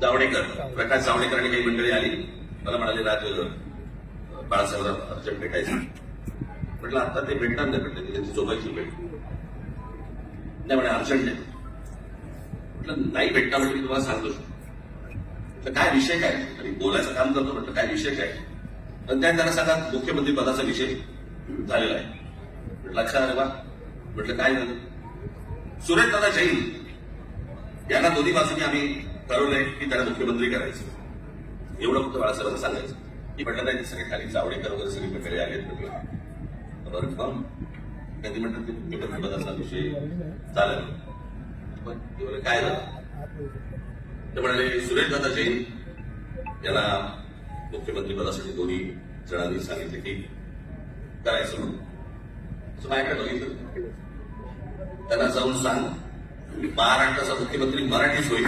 जावडेकर, प्रकाश जावडेकर आणि काही मंडळी आली. मला म्हणाले बाळासाहेब अर्जंट भेटायचं. म्हटलं आता ते भेटणार नाही, म्हटलं त्यांची झोपायची भेट नाही म्हणे, अर्जंट आहे. म्हटलं नाही भेटणार, म्हटलं मी तुम्हाला सांगतो. म्हटलं काय विषय काय, आणि बोलायचं काम करतो. म्हटलं काय विषय काय, पण त्यांना सांगा मुख्यमंत्री पदाचा विषय झालेला आहे. म्हटलं लक्षात आलं बा. म्हटलं काय झालं, सुरेशदादा जैन यांना दोन्ही बाजूनी आम्ही ठरवलंय की त्यांना मुख्यमंत्री करायचं. एवढं फक्त बाळासाहेबांना सांगायचं. की म्हटलं नाही, सगळे खाली जावडेकर वगैरे सगळे मंडळी आलेत. म्हटलं बरं मग कधी म्हणतात ते मुख्यमंत्री पदाचा विषय झाला. पण काय झालं ते म्हणाले सुरेशदादा जैन याला मुख्यमंत्री पदासाठी दोन्ही जणांनी सांगितले की करायचं म्हणून. माझ्याकडे बघितलं, त्यांना जाऊन सांग महाराष्ट्राचा मुख्यमंत्री मराठीच होईल.